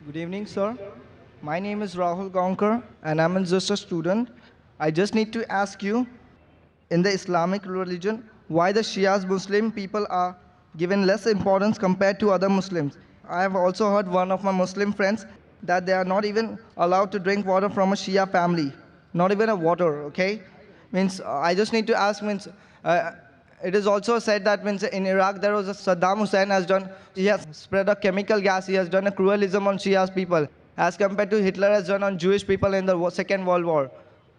Good evening, sir. My name is Rahul Gaonkar, and I'm just a student. I just need to ask you, in the Islamic religion, why the Shias Muslim people are given less importance compared to other Muslims. I have also heard one of my Muslim friends that they are not even allowed to drink water from a Shia family, not even a water. Okay, means I just need to ask means. Uh, it is also said that means in Iraq there was a Saddam Hussein has done, he has spread a chemical gas, he has done a cruelism on Shia's people as compared to Hitler has done on Jewish people in the Second World War.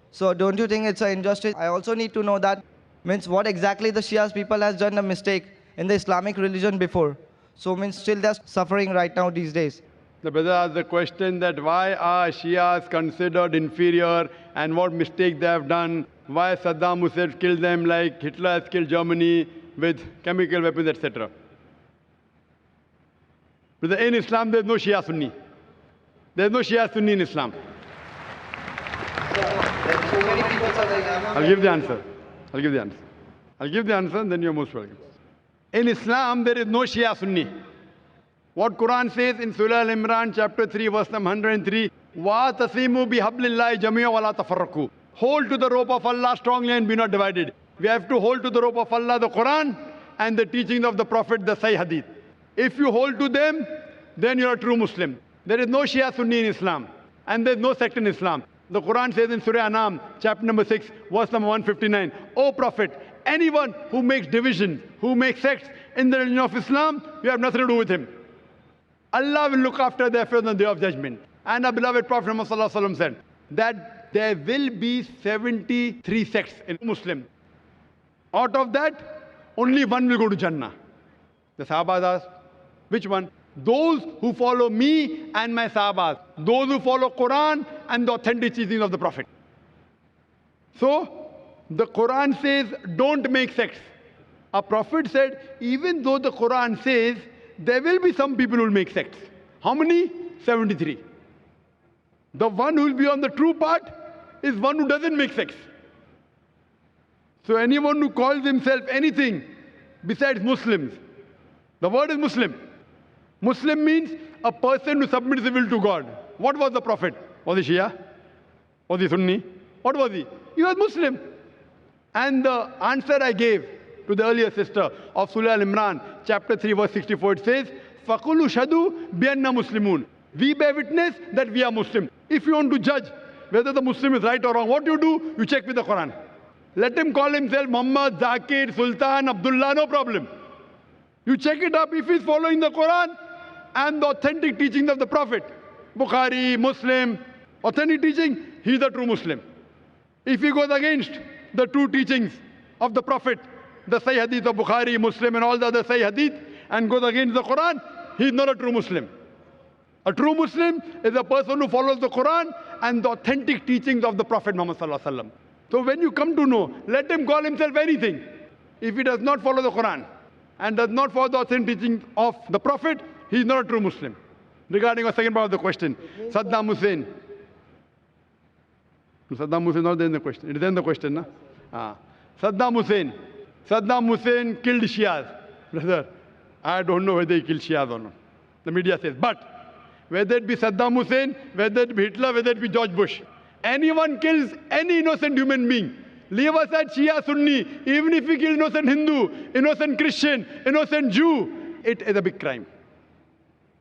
So don't you think it's an injustice? I also need to know that means what exactly the Shias people has done a mistake in the Islamic religion before. So means still they're suffering right now these days. The brother asked the question that why are Shias considered inferior and what mistake they have done, why Saddam Hussein killed them like Hitler has killed Germany with chemical weapons, etc. Brother, in Islam there is no Shia Sunni. There is no Shia Sunni in Islam. I'll give the answer. I'll give the answer. I'll give the answer and then you're most welcome. In Islam there is no Shia Sunni. What Quran says in Surah Al-Imran chapter 3 verse number 103, وَاتَصِمُوا بِحَبْلِ اللَّهِ جَمِيعًا وَلَا تَفَرَّقُوا. Hold to the rope of Allah strongly and be not divided. We have to hold to the rope of Allah, the Quran, and the teachings of the Prophet, the Sahih Hadith. If you hold to them, then you're a true Muslim. There is no Shia Sunni in Islam, and there's no sect in Islam. The Quran says in Surah Anam, chapter number 6, verse number 159, O Prophet, anyone who makes division, who makes sects in the religion of Islam, you have nothing to do with him. Allah will look after their affairs on the day of judgment. And our beloved Prophet Muhammad said that there will be 73 sects in Muslim. Out of that, only one will go to Jannah. The Sahabas asked, which one? Those who follow me and my Sahabas. Those who follow Quran and the authentic teachings of the Prophet. So, the Quran says, don't make sects. Our Prophet said, even though the Quran says, there will be some people who will make sects. How many? 73. The one who will be on the true path is one who doesn't make sects. So anyone who calls himself anything besides Muslims, the word is Muslim. Muslim means a person who submits his will to God. What was the Prophet? Was he Shia? Was he Sunni? What was he? He was Muslim. And the answer I gave to the earlier sister of Surah Al-Imran, chapter 3, verse 64, it says, فَقُلُوا شَهَدُوا بِأَنَّا مُسْلِمُونَ. We bear witness that we are Muslim. If you want to judge whether the Muslim is right or wrong, what do? You check with the Quran. Let him call himself Muhammad, Zakir, Sultan, Abdullah, no problem. You check it up if he's following the Quran and the authentic teachings of the Prophet. Bukhari, Muslim, authentic teaching, he's a true Muslim. If he goes against the true teachings of the Prophet, the Sahih Hadith of Bukhari, Muslim and all the other Sahih Hadith, and goes against the Quran, he's not a true Muslim. A true Muslim is a person who follows the Quran and the authentic teachings of the Prophet Muhammad Sallallahu Alaihi Wasallam. So when you come to know, let him call himself anything. If he does not follow the Quran and does not follow the authentic teaching of the Prophet, he is not a true Muslim. Regarding the second part of the question, Saddam Hussein. Saddam Hussein is not there in the question. It is in the question, na? Saddam Hussein. Saddam Hussein killed Shias. Brother, I don't know whether he killed Shias or not. The media says. But whether it be Saddam Hussein, whether it be Hitler, whether it be George Bush, anyone kills any innocent human being, leave aside Shia Sunni, even if he kills innocent Hindu, innocent Christian, innocent Jew, it is a big crime.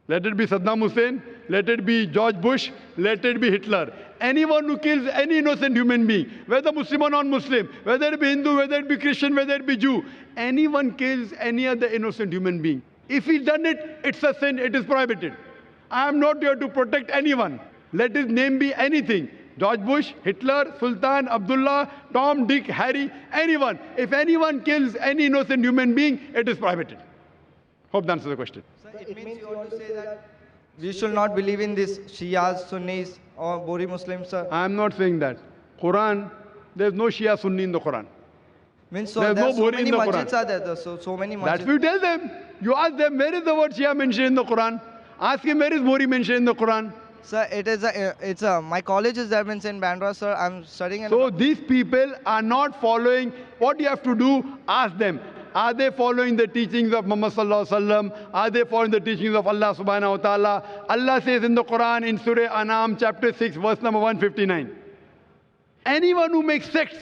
Let it be Saddam Hussein, let it be George Bush, let it be Hitler. Anyone who kills any innocent human being, whether Muslim or non-Muslim, whether it be Hindu, whether it be Christian, whether it be Jew, anyone kills any other innocent human being. If he's done it, it's a sin, it is prohibited. I am not here to protect anyone. Let his name be anything. George Bush, Hitler, Sultan, Abdullah, Tom, Dick, Harry, anyone. If anyone kills any innocent human being, it is prohibited. Hope that answers the question. So it means you want to say that we should not believe in this Shias, Sunnis or Bori Muslims, sir? I am not saying that. Quran, there is no Shia Sunni in the Quran. Means so There's no so Bori many in the masjids Quran. are there, so many masjids. That's what you tell them. You ask them, where is the word Shia mentioned in the Quran? Ask him, where is Bori mentioned in the Quran? Sir, my college is there means in Bandra, sir. I'm studying in So these people are not following. What you have to do, ask them. Are they following the teachings of Muhammad sallallahu alaihi wasallam? Are they following the teachings of Allah subhanahu wa ta'ala? Allah says in the Quran in Surah Anam chapter 6 verse number 159. Anyone who makes sects,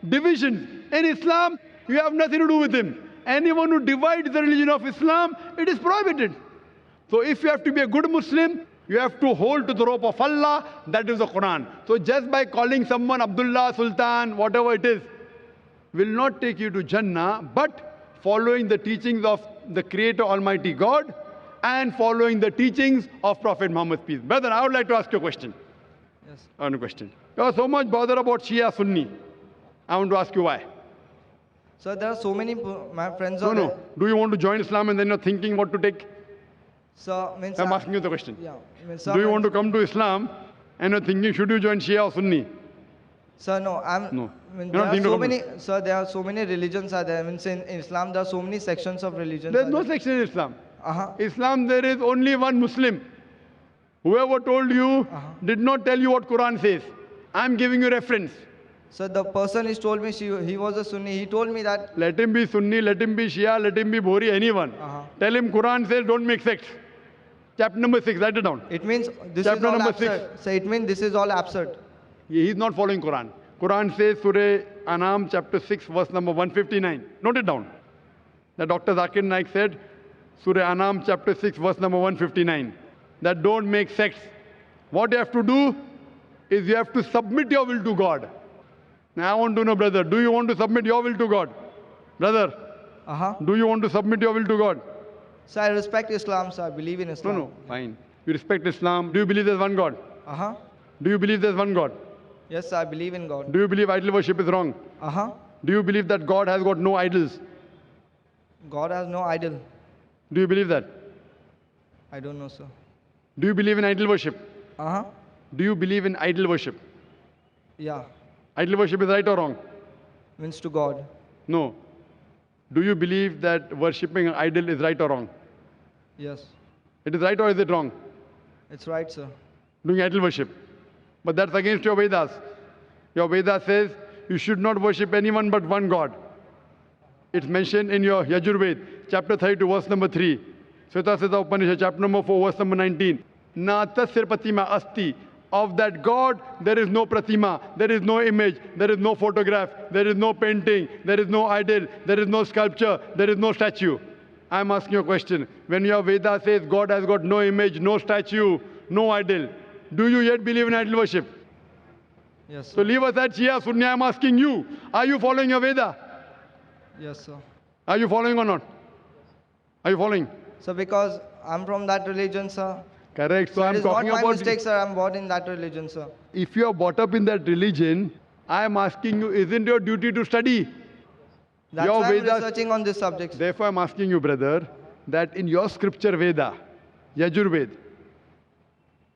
divisions in Islam, you have nothing to do with him. Anyone who divides the religion of Islam, it is prohibited. So if you have to be a good Muslim, you have to hold to the rope of Allah, that is the Quran. So just by calling someone Abdullah, Sultan, whatever it is, will not take you to Jannah, but following the teachings of the Creator Almighty God and following the teachings of Prophet Muhammad peace. Brother, I would like to ask you a question. Yes. One question. You are so much bothered about Shia Sunni. I want to ask you why. So there are so many, my friends No, are no. there. Do you want to join Islam and then you're thinking what to take? So, means I'm asking you the question. Yeah. Do you want to come to Islam and you're thinking, should you join Shia or Sunni? Sir, no, No. Means You're there not are thinking so of many, sir, there are so many religions are there. Means in Islam, there are so many sections of religions. There's no section in Islam. Uh-huh. Islam, there is only one Muslim. Whoever told you did not tell you what Quran says. I'm giving you reference. So the person who told me he was a Sunni, he told me that. Let him be Sunni, let him be Shia, let him be Bhori, anyone. Tell him Quran says don't make sects. Chapter number 6, write it down. It means this Chapter is all number absurd. 6. So it means this is all absurd. He's not following Quran. Quran says Surah Anam chapter 6 verse number 159. Note it down. That Dr. Zakir Naik said, Surah Anam chapter 6 verse number 159. That don't make sects. What you have to do is you have to submit your will to God. Now I want to know, brother, do you want to submit your will to God? Brother, do you want to submit your will to God? So I respect Islam, sir. I believe in No, Islam. no, fine. You respect Islam. Do you believe there's one God? Do you believe there's one God? Yes, sir, I believe in God. Do you believe idol worship is wrong? Do you believe that God has got no idols? God has no idol. Do you believe that? I don't know, sir. Do you believe in idol worship? Do you believe in idol worship? Yeah. Idol worship is right or wrong? Means to God. No. Do you believe that worshipping an idol is right or wrong? Yes. It is right or is it wrong? It's right, sir. Doing idol worship. But that's against your Vedas. Your Vedas says you should not worship anyone but one God. It's mentioned in your Yajurved, chapter 32, verse number 3. Sveta Sveta Upanishad, chapter number 4, verse number 19. Na tasir pratima asti. Of that God, there is no pratima, there is no image, there is no photograph, there is no painting, there is no idol, there is no sculpture, there is no statue. I'm asking you a question. When your Veda says God has got no image, no statue, no idol, do you yet believe in idol worship? Yes, sir. So leave aside Shia, Sunni, I'm asking you, are you following your Veda? Yes, sir. Are you following or not? Are you following? So because I'm from that religion, sir. Correct. So It I'm is not talking my about, mistake, sir. I'm born in that religion, sir. if you are brought up in that religion, I am asking you, isn't your duty to study? That's Your why I'm Vedas- researching on this subject. Therefore, I'm asking you, brother, that in your scripture Veda, Yajurved,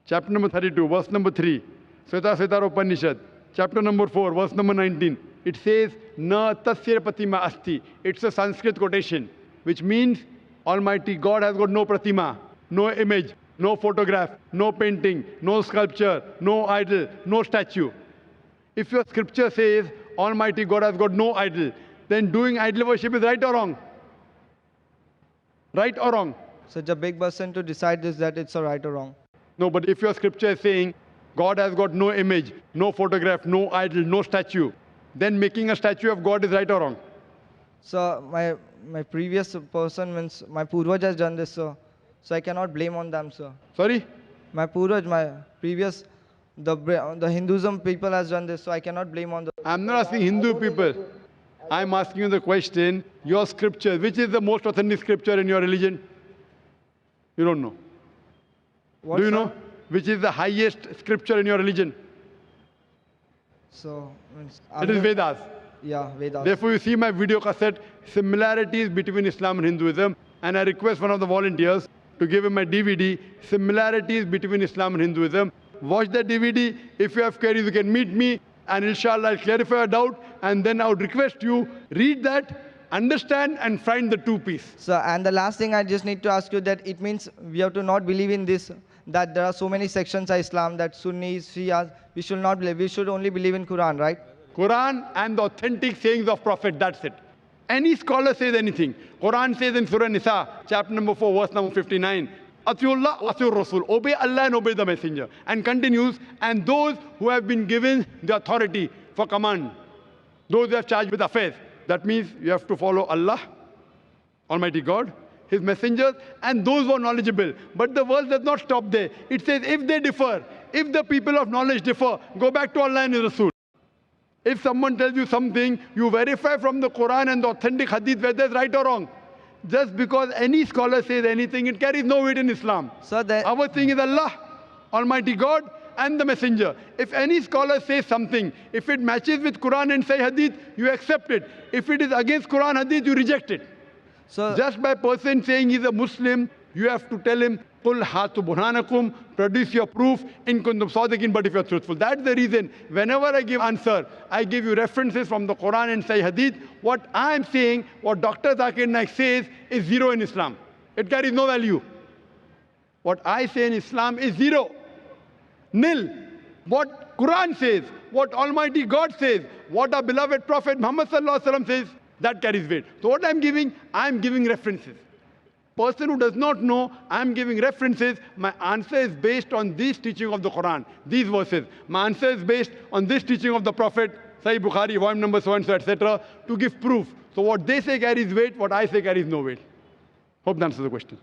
chapter number 32, verse number 3, Sveta Sveta Upanishad, chapter number 4, verse number 19, it says, Na tasya pratima asti. It's a Sanskrit quotation, which means Almighty God has got no pratima, no image, no photograph, no painting, no sculpture, no idol, no statue. If your scripture says Almighty God has got no idol, then doing idol worship is right or wrong? Right or wrong? Such a big person to decide this, that it's a right or wrong. No, but if your scripture is saying God has got no image, no photograph, no idol, no statue, then making a statue of God is right or wrong? So my previous person means my Purvaj has done this, sir. So I cannot blame on them, sir. Sorry? My Purvaj, my previous, the Hinduism people has done this, so I cannot blame on the. I'm not asking Hindu people. I'm asking you the question, your scripture, which is the most authentic scripture in your religion? You don't know. What, Do you sir? know which is the highest scripture in your religion? So means It is Vedas. Yeah, Vedas. Therefore, you see my video cassette, similarities between Islam and Hinduism, and I request one of the volunteers to give him my DVD, similarities between Islam and Hinduism. Watch that DVD. If you have queries, you can meet me, and inshallah, I'll clarify your doubt, and then I would request you, read that, understand, and find the two-piece. So, and the last thing I just need to ask you that it means we have to not believe in this, that there are so many sections of Islam, that Sunnis, Shias, we should not believe. We should only believe in Quran, right? Quran and the authentic sayings of Prophet, that's it. Any scholar says anything. Quran says in Surah Nisa, chapter number 4, verse number 59, Atiullah, Atiur Rasul. Obey Allah and obey the messenger. And continues, and those who have been given the authority for command, those who have charged with affairs. That means you have to follow Allah, Almighty God, His messengers, and those who are knowledgeable. But the verse does not stop there. It says, if they differ, if the people of knowledge differ, go back to Allah and His Rasul. If someone tells you something, you verify from the Quran and the authentic hadith whether it's right or wrong. Just because any scholar says anything, it carries no weight in Islam. So Our thing is Allah, Almighty God, and the messenger. If any scholar says something, if it matches with Quran and Sahih hadith, you accept it. If it is against Quran hadith, you reject it. so Just by person saying he's a Muslim, you have to tell him, Qul hatu burhanakum, produce your proof in kuntum sadiqin, but if you're truthful. That's the reason, whenever I give answer, I give you references from the Quran and Sahih hadith. What I'm saying, what Dr. Zakir Naik says, is zero in Islam. It carries no value. What I say in Islam is zero. Nil. What Quran says, what Almighty God says, what our beloved Prophet Muhammad sallallahu alaihi wasallam says, that carries weight. So what I'm giving references. Person who does not know, I'm giving references. My answer is based on this teaching of the Quran, these verses. My answer is based on this teaching of the Prophet, Sahih Bukhari, volume number so and so, etc., to give proof. So what they say carries weight, what I say carries no weight. Hope that answers the question.